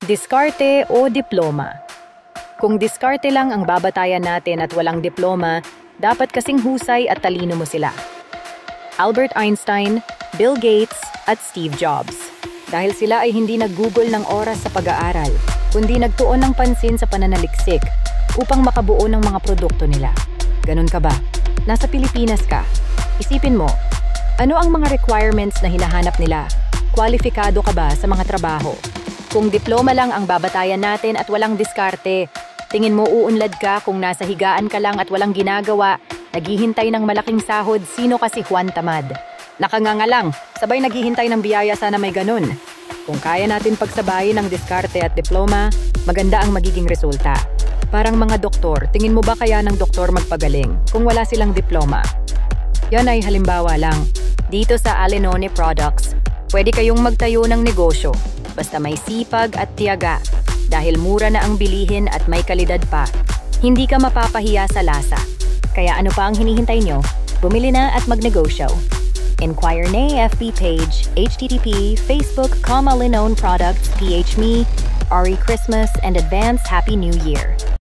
Diskarte o diploma? Kung diskarte lang ang babatayan natin at walang diploma, dapat kasing husay at talino mo sila. Albert Einstein, Bill Gates, at Steve Jobs. Dahil sila ay hindi nag-google ng oras sa pag-aaral, kundi nagtuon ng pansin sa pananaliksik upang makabuo ng mga produkto nila. Ganun ka ba? Nasa Pilipinas ka. Isipin mo, ano ang mga requirements na hinahanap nila? Kwalipikado ka ba sa mga trabaho? Kung diploma lang ang babatayan natin at walang diskarte, tingin mo uunlad ka kung nasa higaan ka lang at walang ginagawa, naghihintay ng malaking sahod, sino kasi Juan Tamad? Nakanganga lang, sabay naghihintay ng biyaya, sana may ganun. Kung kaya natin pagsabayin ng diskarte at diploma, maganda ang magiging resulta. Parang mga doktor, tingin mo ba kaya ng doktor magpagaling kung wala silang diploma? Yan ay halimbawa lang. Dito sa Alinone Products, pwede kayong magtayo ng negosyo, basta may sipag at tiyaga. Dahil mura na ang bilihin at may kalidad pa, hindi ka mapapahiya sa lasa. Kaya ano pa ang hinihintay nyo? Bumili na at magnegosyo. Inquire na FB page, http facebook.com Alinone Products, PHMe, Ari Christmas, and advance Happy New Year.